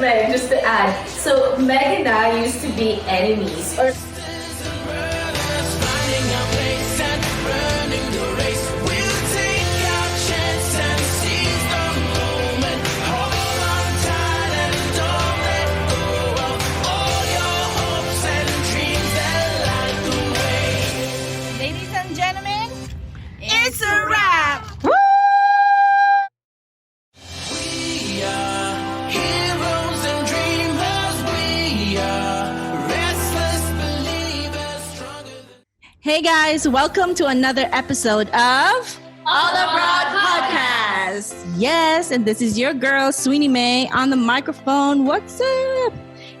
Meg, just to add. So Meg and I used to be enemies. Or Ladies and gentlemen, it's a wrap! Woo! We are heroes and dreamers. We are restless believers, stronger than... Hey guys, welcome to another episode of All Abroad Podcast. Yes, and this is your girl, Sweeney May, on the microphone. What's up?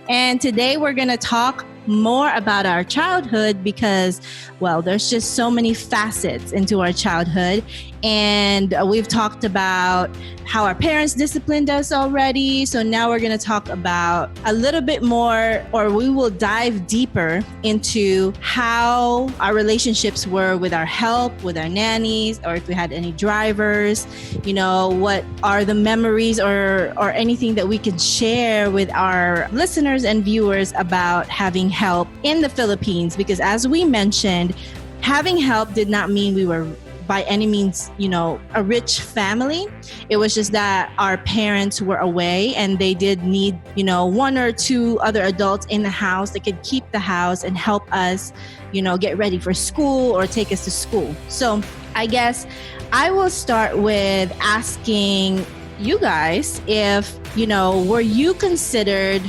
And today we're going to talk more about our childhood because, well, there's just so many facets into our childhood. And we've talked about how our parents disciplined us already. So now we're going to talk about a little bit more, or we will dive deeper into how our relationships were with our help, with our nannies, or if we had any drivers, you know, what are the memories or anything that we can share with our listeners and viewers about having help in the Philippines. Because as we mentioned, having help did not mean we were by any means, you know, a rich family. It was just that our parents were away and they did need, you know, one or two other adults in the house that could keep the house and help us, you know, get ready for school or take us to school. So I guess I will start with asking you guys if, you know, were you considered,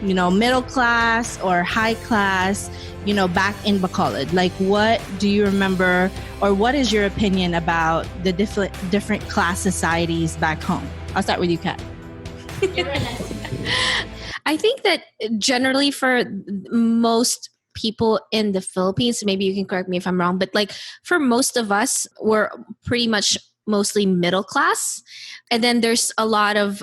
you know, middle class or high class, you know, back in Bacolod? Like, what do you remember, or what is your opinion about the different class societies back home? I'll start with you, Kat. I think that generally for most people in the Philippines, maybe you can correct me if I'm wrong, but like for most of us, we're pretty much mostly middle class. And then there's a lot of,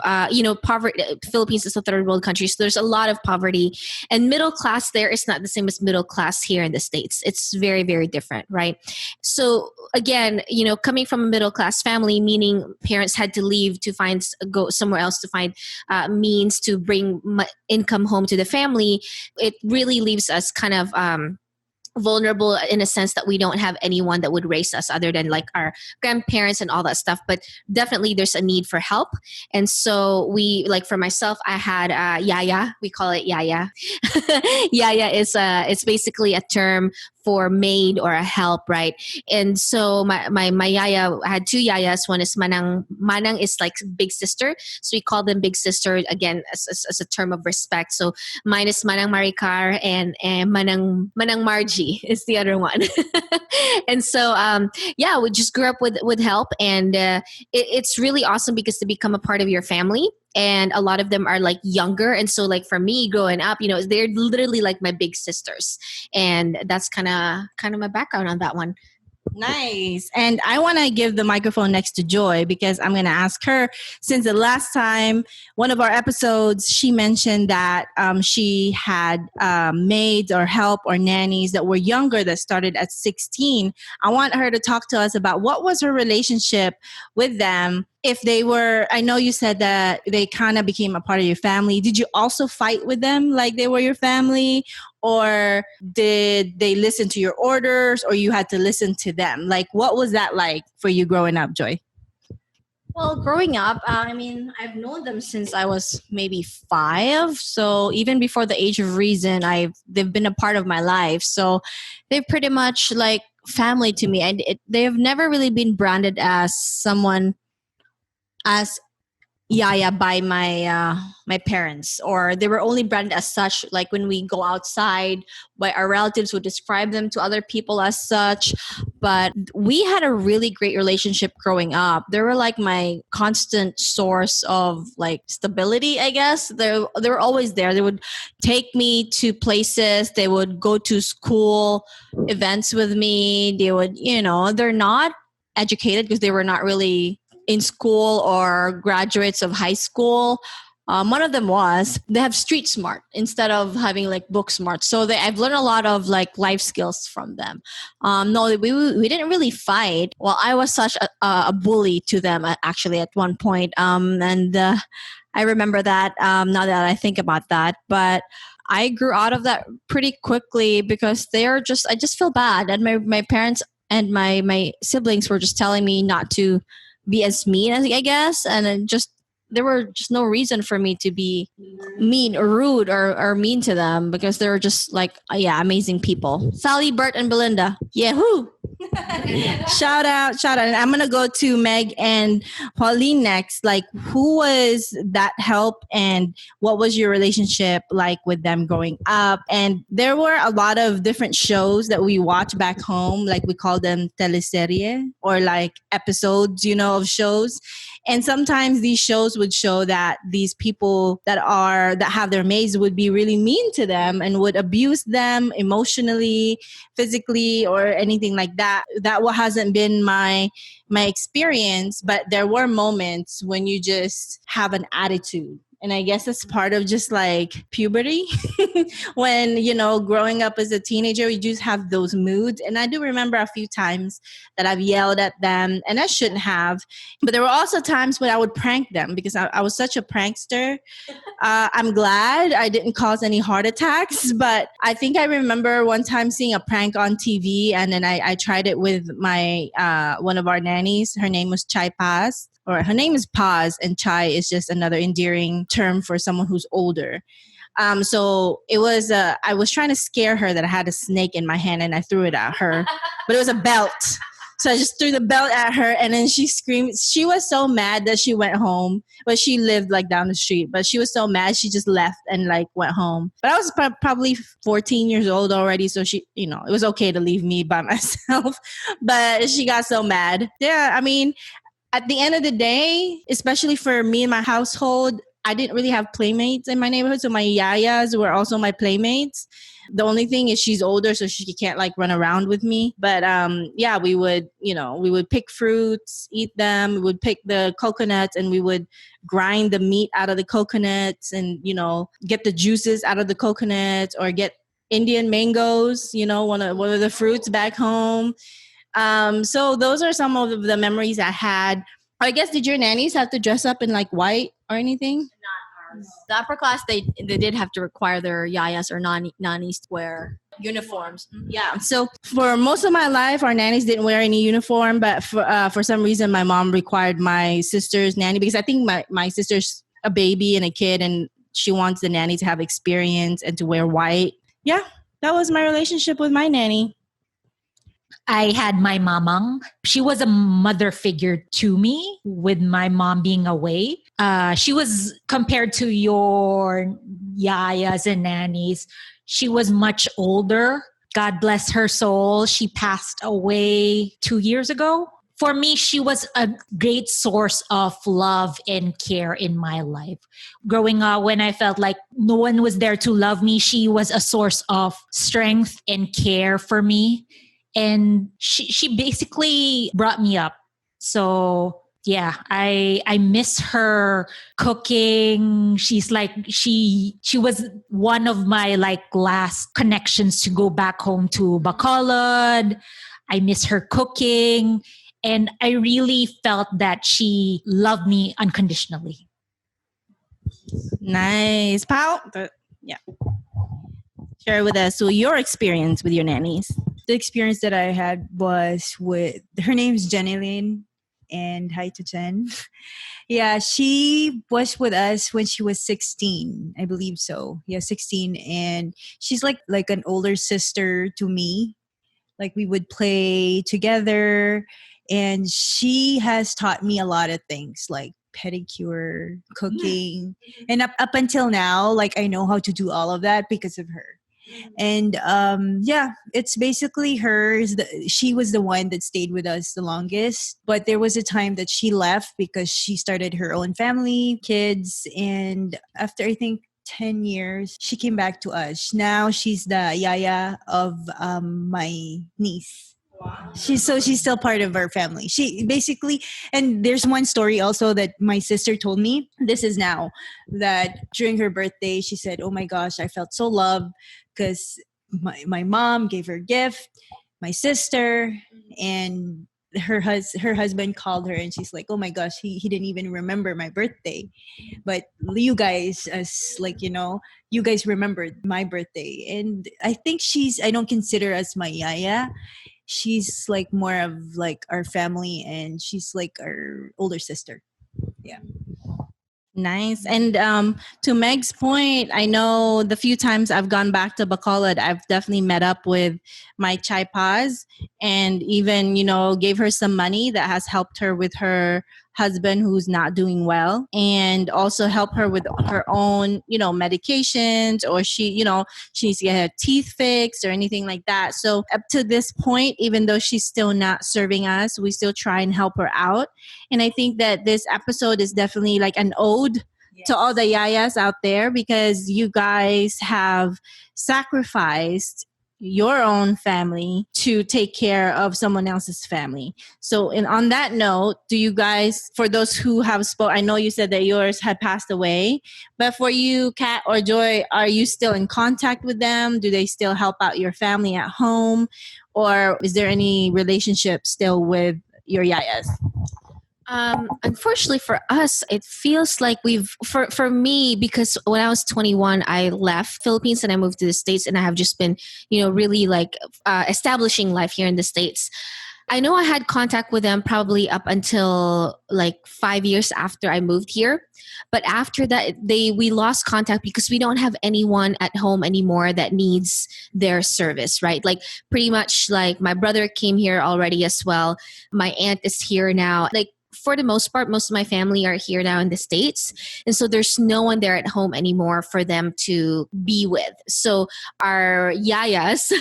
poverty. Philippines is a third world country, so there's a lot of poverty. And middle class there is not the same as middle class here in the States. It's very, very different, right? So again, you know, coming from a middle class family, meaning parents had to leave to go somewhere else to find means to bring income home to the family. It really leaves us kind of vulnerable in a sense that we don't have anyone that would raise us other than like our grandparents and all that stuff. But definitely there's a need for help. And so we, like for myself, I had Yaya. We call it Yaya. Yaya is it's basically a term for maid or a help, right? And so my Yaya, I had two Yayas. One is Manang. Manang is like big sister. So we call them big sister, again, as a term of respect. So mine is Manang Maricar and Manang Margie is the other one. And so, we just grew up with help. And it's really awesome because to become a part of your family. And a lot of them are like younger. And so like for me growing up, you know, they're literally like my big sisters. And that's kind of my background on that one. Nice. And I want to give the microphone next to Joy because I'm going to ask her, since the last time, one of our episodes, she mentioned that she had maids or help or nannies that were younger that started at 16. I want her to talk to us about what was her relationship with them. If they were, I know you said that they kind of became a part of your family. Did you also fight with them like they were your family? Or did they listen to your orders or you had to listen to them? Like, what was that like for you growing up, Joy? Well, growing up, I've known them since I was maybe 5. So even before the age of reason, they've been a part of my life. So they're pretty much like family to me. And they have never really been branded as someone as Yaya by my parents, or they were only branded as such like when we go outside by our relatives would describe them to other people as such. But we had a really great relationship growing up. They were like my constant source of like stability, I guess. They were always there. They would take me to places. They would go to school events with me. They would, they're not educated because they were not really in school or graduates of high school. One of them they have street smart instead of having like book smart. So I've learned a lot of like life skills from them. No, we didn't really fight. Well, I was such a bully to them actually at one point. I remember that now that I think about that. But I grew out of that pretty quickly because I just feel bad. And my parents and my siblings were just telling me not to be as mean as I guess. And it just, there were just no reason for me to be mean or rude or mean to them because they were just like, yeah, amazing people. Sally, Bert, and Belinda. Yahoo! Shout out, shout out. And I'm gonna go to Meg and Pauline next. Like, who was that help and what was your relationship like with them growing up? And there were a lot of different shows that we watch back home, like we call them teleserie or like episodes, of shows. And sometimes these shows would show that these people that have their maids would be really mean to them and would abuse them emotionally, physically, or anything like that. That hasn't been my experience, but there were moments when you just have an attitude. And I guess that's part of just like puberty. When, growing up as a teenager, you just have those moods. And I do remember a few times that I've yelled at them, and I shouldn't have. But there were also times when I would prank them because I was such a prankster. I'm glad I didn't cause any heart attacks, but I think I remember one time seeing a prank on TV, and then I tried it with my one of our nannies. Her name was Chai Paz. Or her name is Paz, and Chai is just another endearing term for someone who's older. So it was, I was trying to scare her that I had a snake in my hand and I threw it at her, but it was a belt. So I just threw the belt at her and then she screamed. She was so mad that she went home, but she lived like down the street, but she was so mad. She just left and like went home. But I was probably 14 years old already. So she, it was okay to leave me by myself, but she got so mad. Yeah. I mean, at the end of the day, especially for me and my household, I didn't really have playmates in my neighborhood. So my yayas were also my playmates. The only thing is she's older, so she can't like run around with me. But yeah, we would pick fruits, eat them. We would pick the coconuts and we would grind the meat out of the coconuts and, get the juices out of the coconuts or get Indian mangoes, one of the fruits back home. So those are some of the memories I had. I guess, did your nannies have to dress up in like white or anything? The upper class, they did have to require their yayas or nannies to wear uniforms. Yeah. So for most of my life, our nannies didn't wear any uniform, but for some reason, my mom required my sister's nanny because I think my sister's a baby and a kid and she wants the nanny to have experience and to wear white. Yeah, that was my relationship with my nanny. I had my mamang. She was a mother figure to me with my mom being away. She was, compared to your yayas and nannies, she was much older. God bless her soul. She passed away 2 years ago. For me, she was a great source of love and care in my life. Growing up, when I felt like no one was there to love me, she was a source of strength and care for me. And she basically brought me up. So yeah, I miss her cooking. She's like, she was one of my like last connections to go back home to Bacolod. I miss her cooking. And I really felt that she loved me unconditionally. Nice. Pao? Yeah. Share with us your experience with your nannies. The experience that I had was with, her name's Jeneline, and hi to Jen. Yeah, she was with us when she was 16, I believe so. Yeah, 16, and she's like an older sister to me. Like we would play together, and she has taught me a lot of things like pedicure, cooking, and up until now, like I know how to do all of that because of her. And yeah, it's basically hers. She was the one that stayed with us the longest, but there was a time that she left because she started her own family, kids, and after I think 10 years, she came back to us. Now she's the yaya of my niece. She's still part of our family. She basically, and there's one story also that my sister told me. This is now that during her birthday, she said, "Oh my gosh, I felt so loved because my mom gave her a gift, my sister, and her husband called her and she's like, oh my gosh, he didn't even remember my birthday, but you guys, as like, you guys remembered my birthday. And I don't consider as my yaya. She's like more of like our family, and she's like our older sister. Yeah. Nice. And to Meg's point, I know the few times I've gone back to Bacolod, I've definitely met up with my chai paz and even, gave her some money that has helped her with her husband who's not doing well, and also help her with her own, medications, or she needs to get her teeth fixed or anything like that. So up to this point, even though she's still not serving us, we still try and help her out. And I think that this episode is definitely like an ode to all the yayas out there, because you guys have sacrificed your own family to take care of someone else's family. So, and on that note, do you guys, for those who have I know you said that yours had passed away, but for you, Kat or Joy, are you still in contact with them? Do they still help out your family at home? Or is there any relationship still with your yayas? Unfortunately for us, it feels like for me, because when I was 21, I left Philippines and I moved to the States, and I have just been, really like establishing life here in the States. I know I had contact with them probably up until like 5 years after I moved here. But after that, we lost contact because we don't have anyone at home anymore that needs their service, right? Like pretty much like my brother came here already as well. My aunt is here now. Like for the most part, most of my family are here now in the States. And so there's no one there at home anymore for them to be with. So our yayas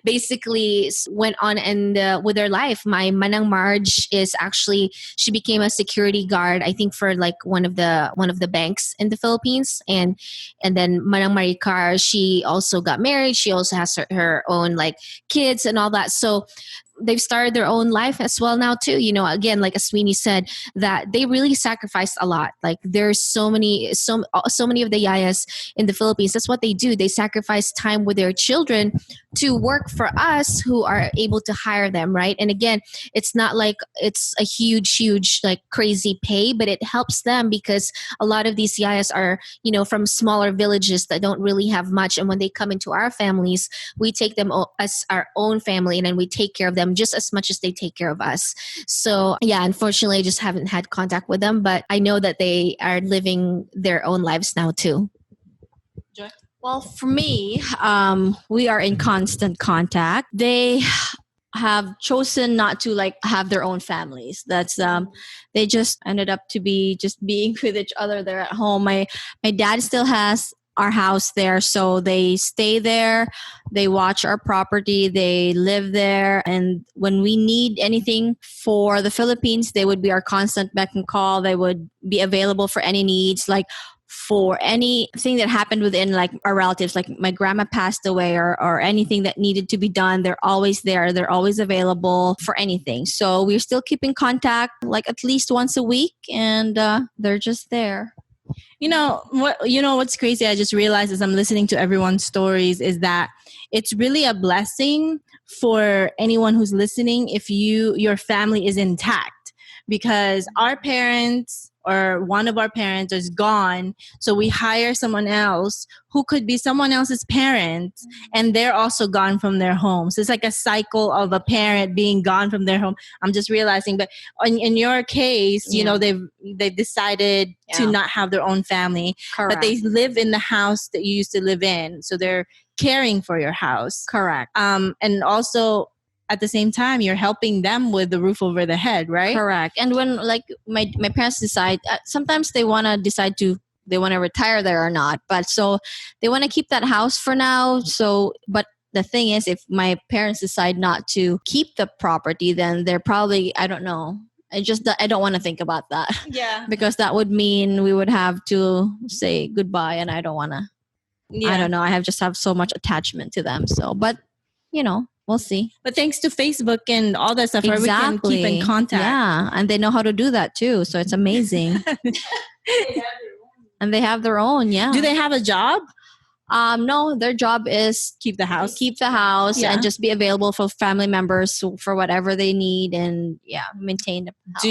basically went on and with their life. My Manang Marge is actually, she became a security guard, I think for like one of the banks in the Philippines. And then Manang Maricar, she also got married. She also has her own like kids and all that. So they've started their own life as well now too. Again, like as Sweeney said, that they really sacrificed a lot. Like there's so many of the yayas in the Philippines. That's what they do. They sacrifice time with their children to work for us who are able to hire them, right? And again, it's not like it's a huge like crazy pay, but it helps them because a lot of these yayas are, from smaller villages that don't really have much. And when they come into our families, we take them as our own family, and then we take care of them just as much as they take care of us. So yeah, unfortunately, I just haven't had contact with them, but I know that they are living their own lives now too. Joy? Well, for me, we are in constant contact. They have chosen not to like have their own families. That's they just ended up to be just being with each other there at home. My dad still has our house there, so they stay there, they watch our property, they live there, and when we need anything for the Philippines, they would be our constant beck and call. They would be available for any needs, like for anything that happened within like our relatives, like my grandma passed away or anything that needed to be done. They're always there, they're always available for anything. So we're still keeping contact like at least once a week, and they're just there. What's crazy, I just realized as I'm listening to everyone's stories, is that it's really a blessing for anyone who's listening if your family is intact, because our parents or one of our parents is gone, so we hire someone else who could be someone else's parent, and they're also gone from their home. So it's like a cycle of a parent being gone from their home. I'm just realizing, but in your case, they've decided to not have their own family. Correct. But they live in the house that you used to live in, so they're caring for your house. Correct. And also, at the same time, you're helping them with the roof over the head, right? Correct. And when like my parents decide, sometimes they want to decide they want to retire there or not, but so they want to keep that house for now. So, but the thing is, if my parents decide not to keep the property, then they're probably, I don't know. I don't want to think about that. Yeah. Because that would mean we would have to say goodbye, and I don't want to. Yeah. I don't know. I just have so much attachment to them. So, but we'll see. But thanks to Facebook and all that stuff, where we can keep in contact. Yeah, and they know how to do that too. So it's amazing. And they have their own, yeah. Do they have a job? No, their job is Keep the house. Yeah. and just be available for family members for whatever they need, and maintain the house.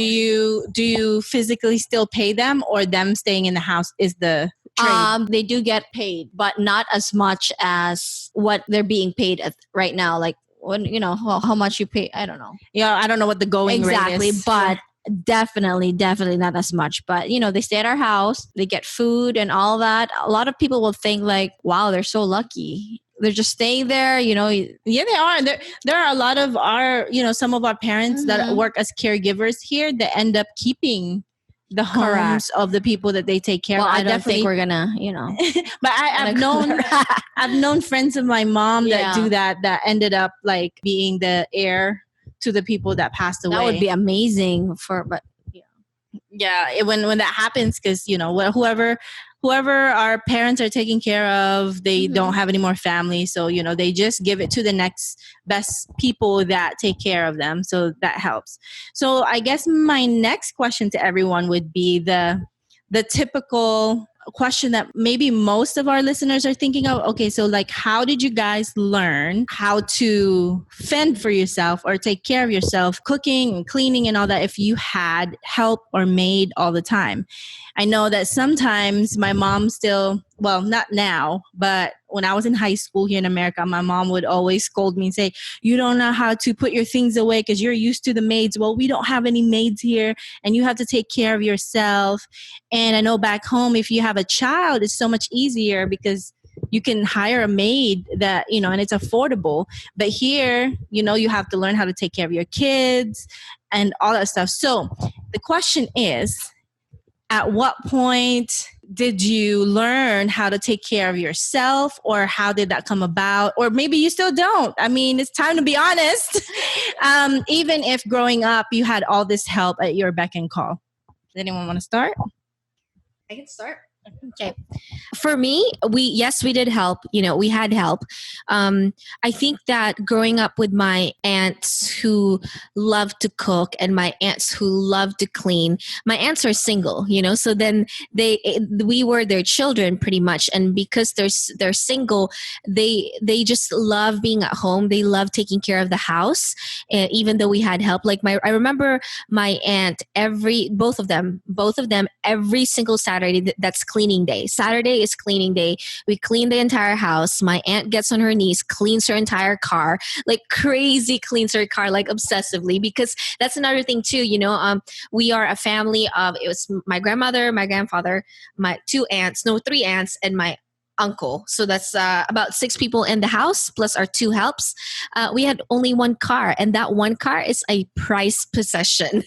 Do you physically still pay them, or them staying in the house is the trade? They do get paid, but not as much as what they're being paid right now. Like when how much you pay, I don't know Yeah, I don't know what the going exactly, rate is. but definitely not as much. But they stay at our house, they get food and all that. A lot of people will think like, wow, they're so lucky. They're just staying there, Yeah, they are. There are a lot of our, some of our parents that work as caregivers here that end up keeping the homes Correct. of the people that they take care Well, of. I don't think we're gonna, But I've known friends of my mom that do that ended up like being the heir to the people that passed away. That would be amazing when that happens, because whoever our parents are taking care of, they don't have any more family, so they just give it to the next best people that take care of them, so that helps. So I guess my next question to everyone would be the typical question that maybe most of our listeners are thinking of. Okay, so like, how did you guys learn how to fend for yourself or take care of yourself, cooking and cleaning and all that, if you had help or maid all the time? I know that sometimes my mom still, well, not now, but when I was in high school here in America, my mom would always scold me and say, you don't know how to put your things away because you're used to the maids. Well, we don't have any maids here, and you have to take care of yourself. And I know back home, if you have a child, it's so much easier because you can hire a maid that, and it's affordable. But here, you have to learn how to take care of your kids and all that stuff. So the question is, at what point did you learn how to take care of yourself, or how did that come about? Or maybe you still don't. I mean, it's time to be honest. Even if growing up you had all this help at your beck and call. Does anyone want to start? I can start. Okay. For me, we did help. We had help. I think that growing up with my aunts who love to cook and my aunts who love to clean, my aunts are single, so then we were their children pretty much. And because they're single, they just love being at home. They love taking care of the house. Even though we had help, like I remember my aunt, both of them, every single Saturday, that's cleaning day. Saturday is cleaning day. We clean the entire house. My aunt gets on her knees, cleans her entire car, like crazy cleans her car, like obsessively, because that's another thing too. We are a family of, it was my grandmother, my grandfather, my three aunts, and my uncle. So that's about 6 people in the house plus our 2 helps. We had only 1 car, and that 1 car is a prized possession.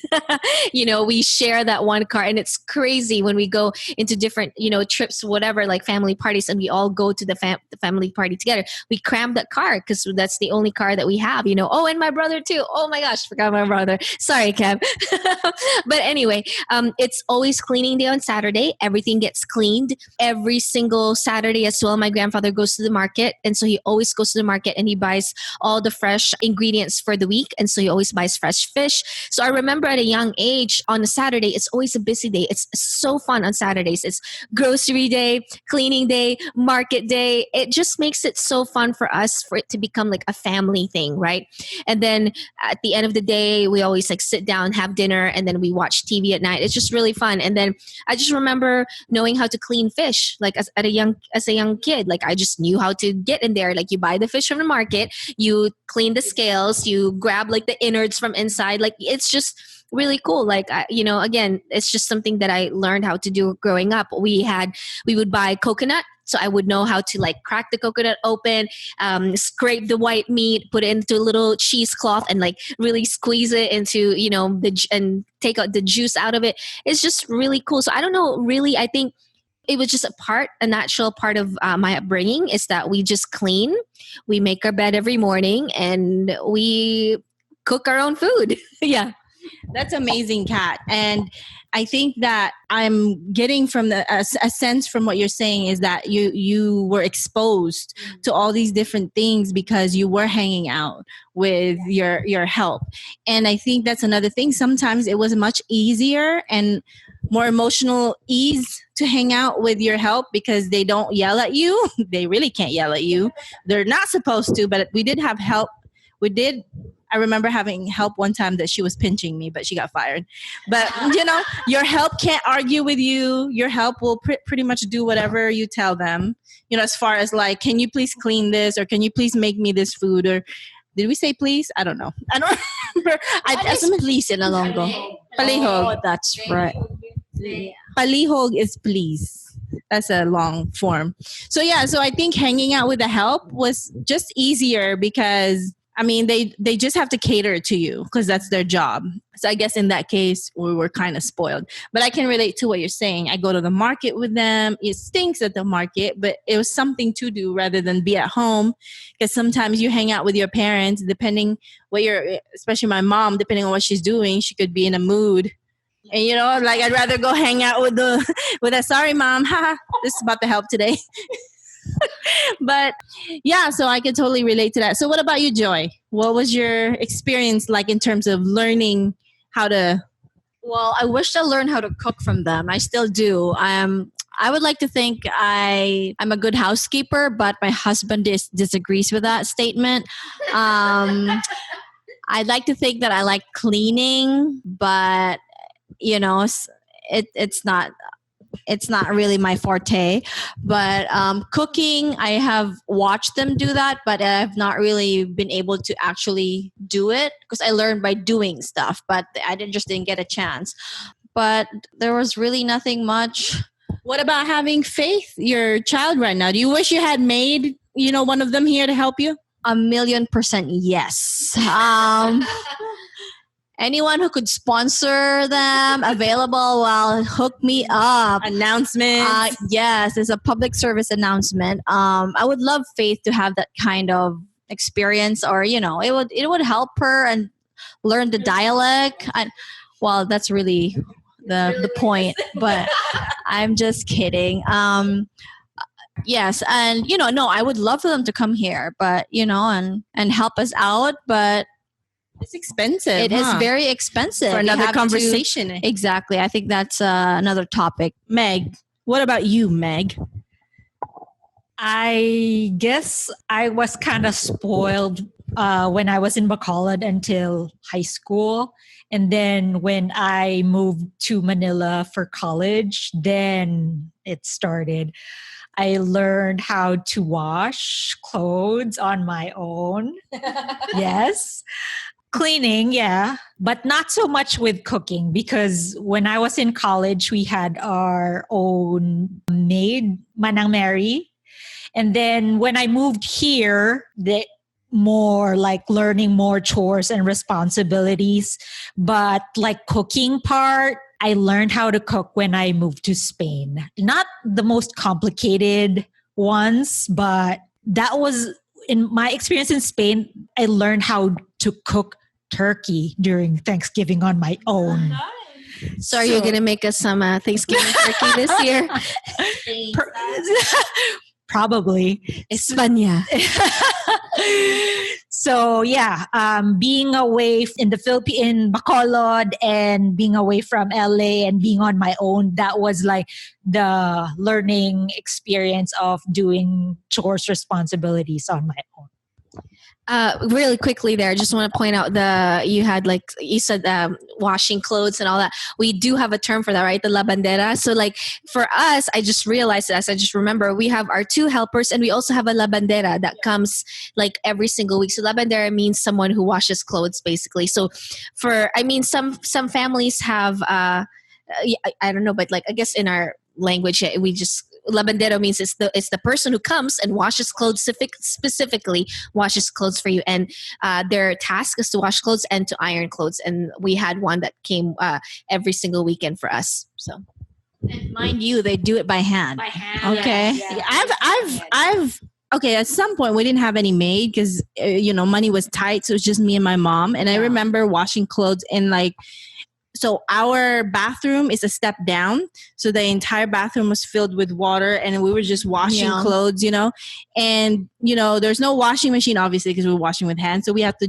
We share that 1 car, and it's crazy when we go into different trips, whatever, like family parties, and we all go to the family party together. We cram that car because that's the only car that we have. Oh, and my brother too. Oh my gosh, forgot my brother. Sorry, Kev. But anyway, it's always cleaning day on Saturday. Everything gets cleaned every single Saturday as well. My grandfather goes to the market, and so he always goes to the market and he buys all the fresh ingredients for the week, and so he always buys fresh fish. So I remember at a young age, on a Saturday, it's always a busy day. It's so fun on Saturdays. It's grocery day, cleaning day, market day. It just makes it so fun for us, for it to become like a family thing, right? And then at the end of the day, we always like sit down, have dinner, and then we watch TV at night. It's just really fun. And then I just remember knowing how to clean fish, like as a young kid. Like I just knew how to get in there. Like you buy the fish from the market, you clean the scales, you grab like the innards from inside. Like it's just really cool. Like, again, it's just something that I learned how to do growing up. We would buy coconut. So I would know how to like crack the coconut open, scrape the white meat, put it into a little cheesecloth, and like really squeeze it into, and take out the juice out of it. It's just really cool. So I don't know, really, I think it was just a natural part of my upbringing, is that we just clean, we make our bed every morning, and we cook our own food. Yeah. That's amazing, Kat. And I think that I'm getting from a sense from what you're saying is that you were exposed to all these different things because you were hanging out with your help. And I think that's another thing. Sometimes it was much easier and more emotional ease to hang out with your help because they don't yell at you. They really can't yell at you. They're not supposed to, but we did have help. We did. I remember having help one time that she was pinching me, but she got fired. But your help can't argue with you. Your help will pretty much do whatever you tell them. As far as like, can you please clean this, or can you please make me this food, or did we say please? I don't know. I don't remember. What is please in Ilonggo? Palihog. Oh, that's right. Palihog is please. That's a long form. So I think hanging out with the help was just easier because they just have to cater to you because that's their job. So I guess in that case, we were kind of spoiled. But I can relate to what you're saying. I go to the market with them. It stinks at the market, but it was something to do rather than be at home. Because sometimes you hang out with your parents, depending especially my mom, depending on what she's doing, she could be in a mood. And I'd rather go hang out with a sorry mom, haha, this is about the help today. But so I could totally relate to that. So what about you, Joy? What was your experience like in terms of learning how to? Well, I wish I learned how to cook from them. I still do. I would like to think I'm a good housekeeper, but my husband disagrees with that statement. I'd like to think that I like cleaning, but it's not really my forte. But cooking, I have watched them do that, but I've not really been able to actually do it because I learned by doing stuff, but I didn't get a chance. But there was really nothing much. What about having Faith, your child right now? Do you wish you had made, one of them here to help you? 1,000,000% yes. Anyone who could sponsor them available, well, hook me up. Announcement. Yes, it's a public service announcement. I would love Faith to have that kind of experience, or it would help her and learn the dialect. Well, that's really the point, but I'm just kidding. Yes, and no, I would love for them to come here, but and help us out, but it's expensive. It is very expensive. For another conversation. Exactly. I think that's another topic. Meg, what about you, Meg? I guess I was kind of spoiled when I was in Bacolod until high school. And then when I moved to Manila for college, then it started. I learned how to wash clothes on my own. Yes. Cleaning, yeah, but not so much with cooking, because when I was in college, we had our own maid, Manang Mary. And then when I moved here, the more like learning more chores and responsibilities. But like cooking part, I learned how to cook when I moved to Spain. Not the most complicated ones, but that was in my experience in Spain. I learned how to cook turkey during Thanksgiving on my own. So are you going to make us some Thanksgiving turkey this year? Probably. España. So yeah, being away in the Philippines, in Bacolod, and being away from LA and being on my own, that was like the learning experience of doing chores responsibilities on my own. Really quickly there, I just want to point out you said washing clothes and all that. We do have a term for that, right? The labandera. So like for us, I just realized this. I just remember we have our 2 helpers and we also have a labandera that comes like every single week. So labandera means someone who washes clothes basically. So some families have, I don't know, but like I guess in our language, we just, labandero means it's the person who comes and washes clothes, specifically washes clothes for you, and their task is to wash clothes and to iron clothes. And we had one that came every single weekend for us. So, and mind you, they do it by hand. By hand. Okay. Yeah. I've okay. At some point, we didn't have any maid because money was tight, so it was just me and my mom. And I remember washing clothes in like. So our bathroom is a step down. So the entire bathroom was filled with water and we were just washing clothes, and, there's no washing machine, obviously, because we're washing with hands. So we have to,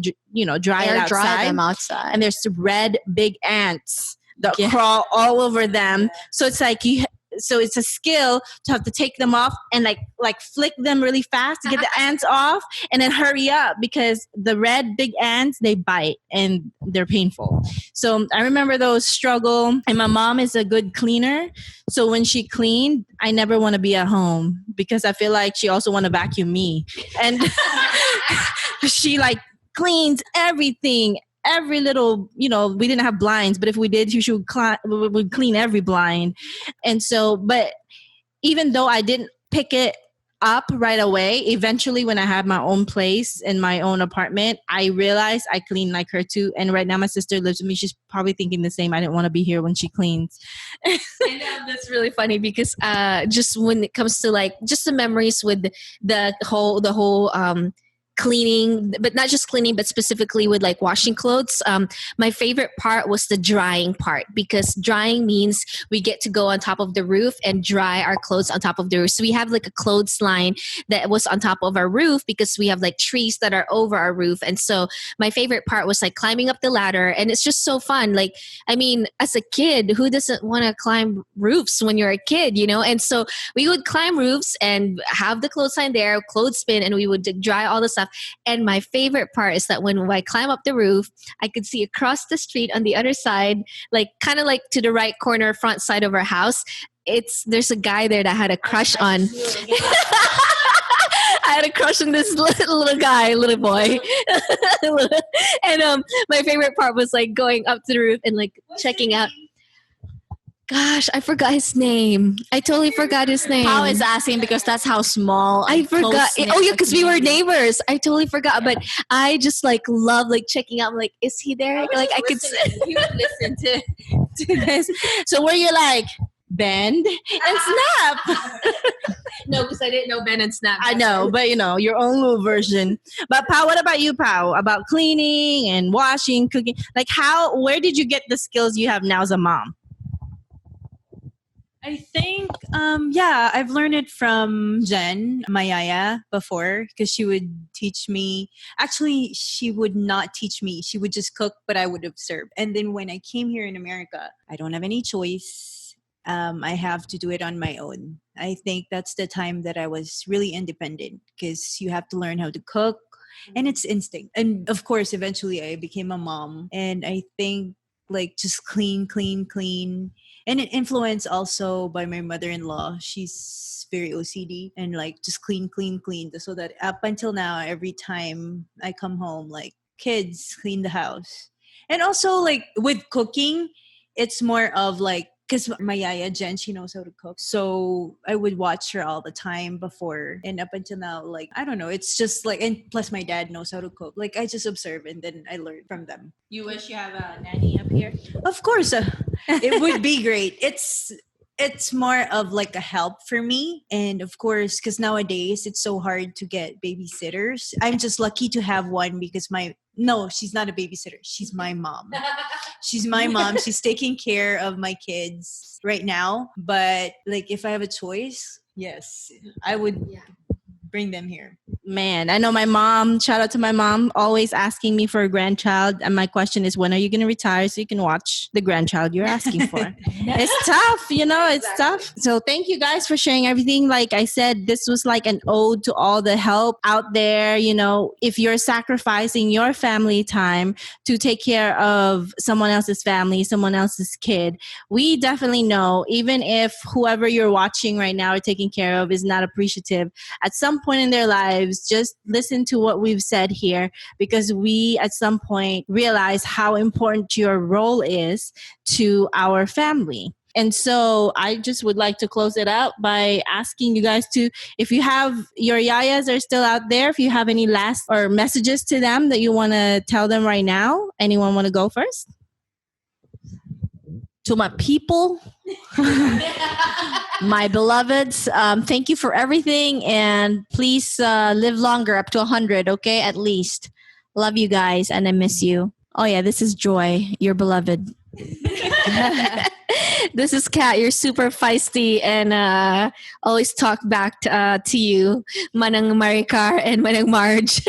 dry it outside. Them outside. And there's red big ants they'll crawl all over them. So it's like so it's a skill to have to take them off and like flick them really fast to get the ants off, and then hurry up because the red big ants, they bite and they're painful. So I remember those struggle. And my mom is a good cleaner, so when she cleaned, I never want to be at home because I feel like she also want to vacuum me, and she like cleans everything. Every little, we didn't have blinds, but if we did, she would clean every blind. And so, but even though I didn't pick it up right away, eventually when I had my own place in my own apartment, I realized I clean like her too. And right now my sister lives with me. She's probably thinking the same. I didn't want to be here when she cleans. I know, that's really funny because just when it comes to like just the memories with the whole cleaning, but not just cleaning, but specifically with like washing clothes. My favorite part was the drying part because drying means we get to go on top of the roof and dry our clothes on top of the roof. So we have like a clothesline that was on top of our roof because we have like trees that are over our roof. And so my favorite part was like climbing up the ladder, and it's just so fun. Like, I mean, as a kid, who doesn't want to climb roofs when you're a kid, And so we would climb roofs and have the clothesline there, clothespin, and we would dry all the stuff. And my favorite part is that when I climb up the roof, I could see across the street on the other side, like kind of like to the right corner, front side of our house. There's a guy there that I had a crush on. I had a crush on this little guy, little boy. And my favorite part was like going up to the roof and like checking out. Gosh, I forgot his name. I totally forgot his name. Pao is asking because that's how small. I forgot. Oh yeah, because we were neighbors. I totally forgot. But I just like love like checking out. I'm like, is he there? Like I could. He would listen to this. So were you like bend and snap? No, because I didn't know bend and snap. I know, but your own little version. But Pao, what about you, Pao? About cleaning and washing, cooking? Like where did you get the skills you have now as a mom? I think, I've learned it from Jen, my yaya, before, because she would teach me. Actually, she would not teach me. She would just cook, but I would observe. And then when I came here in America, I don't have any choice. I have to do it on my own. I think that's the time that I was really independent because you have to learn how to cook, and it's instinct. And of course, eventually I became a mom, and I think like just clean. And it influenced also by my mother-in-law. She's very OCD and like just clean. So that up until now, every time I come home, like kids clean the house. And also like with cooking, it's more of like, because my yaya Jen, she knows how to cook. So I would watch her all the time before. And up until now, like, I don't know. It's just like, and plus my dad knows how to cook. Like I just observe and then I learn from them. You wish you have a nanny up here? Of course. It would be great. It's more of like a help for me. And of course, because nowadays it's so hard to get babysitters. I'm just lucky to have one because no, she's not a babysitter. She's my mom. She's my mom. She's taking care of my kids right now. But like if I have a choice, yes, I would bring them here. Man, I know my mom, shout out to my mom, always asking me for a grandchild. And my question is, when are you going to retire so you can watch the grandchild you're asking for? It's tough, it's tough. So thank you guys for sharing everything. Like I said, this was like an ode to all the help out there. If you're sacrificing your family time to take care of someone else's family, someone else's kid, we definitely know, even if whoever you're watching right now or taking care of is not appreciative, at some point in their lives, just listen to what we've said here, because we at some point realize how important your role is to our family. And so I just would like to close it out by asking you guys to, if you have your yayas are still out there, if you have any last or messages to them that you want to tell them right now. Anyone want to go first? To my people, my beloveds, thank you for everything, and please live longer, up to 100, okay, at least. Love you guys, and I miss you. Oh yeah, this is Joy, your beloved. This is Kat. You're super feisty and always talk back to you, Manang Maricar and Manang Marge.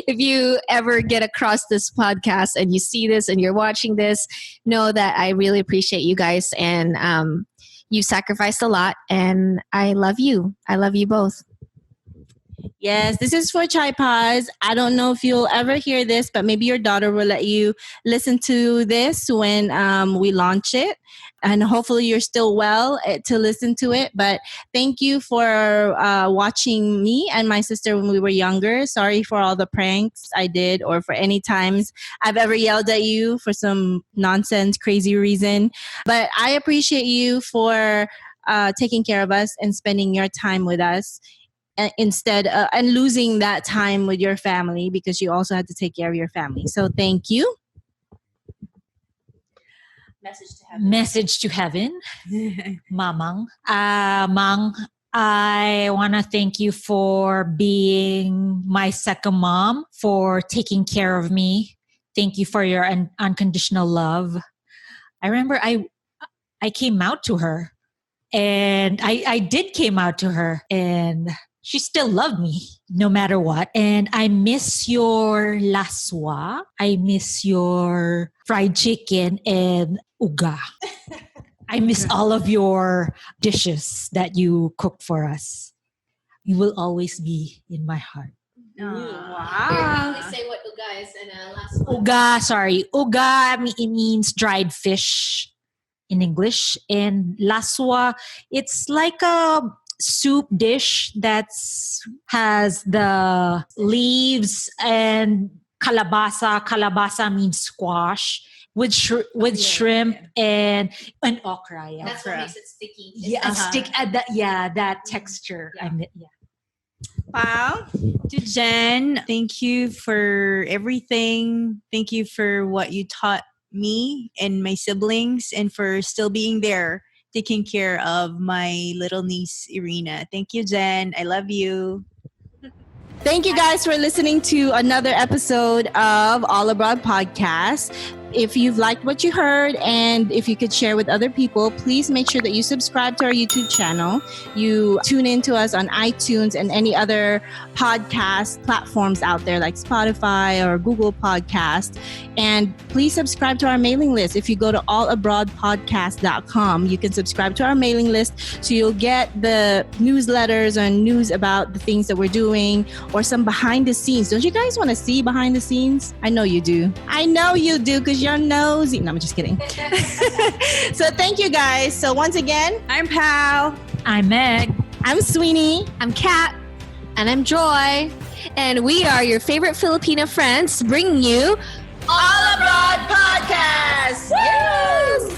If you ever get across this podcast and you see this and you're watching this, know that I really appreciate you guys and you sacrificed a lot and I love you. I love you both. Yes, this is for Chai Paz. I don't know if you'll ever hear this, but maybe your daughter will let you listen to this when we launch it. And hopefully you're still well to listen to it. But thank you for watching me and my sister when we were younger. Sorry for all the pranks I did or for any times I've ever yelled at you for some nonsense, crazy reason. But I appreciate you for taking care of us and spending your time with us. Instead and losing that time with your family because you also had to take care of your family. So thank you. Message to heaven. Mamang. Mang, I want to thank you for being my second mom, for taking care of me. Thank you for your unconditional love. I remember I came out to her and I did came out to her and she still loved me no matter what. And I miss your laswa. I miss your fried chicken and uga. I miss all of your dishes that you cook for us. You will always be in my heart. Wow. Say what uga is and last one. Uga, sorry. Uga, it means dried fish in English. And laswa, it's like a soup dish that has the leaves and kalabasa. Kalabasa means squash with shrimp and okra. Yeah, That's what makes it sticky. Yeah, that texture. Yeah. Wow. To Jen, thank you for everything. Thank you for what you taught me and my siblings and for still being there taking care of my little niece Irina. Thank you, Jen. I love you. Thank you guys for listening to another episode of All Abroad Podcast. If you've liked what you heard and if you could share with other people, please make sure that you subscribe to our YouTube channel. You tune in to us on iTunes and any other podcast platforms out there like Spotify or Google Podcast. And please subscribe to our mailing list. If you go to allabroadpodcast.com, you can subscribe to our mailing list so you'll get the newsletters and news about the things that we're doing or some behind the scenes. Don't you guys want to see behind the scenes? I know you do. I know you do because you're nosy. No, I'm just kidding. So thank you guys. So once again, I'm Pal. I'm Meg. I'm Sweeney. I'm Kat. And I'm Joy. And we are your favorite Filipina friends bringing you All Abroad Podcast. Yes.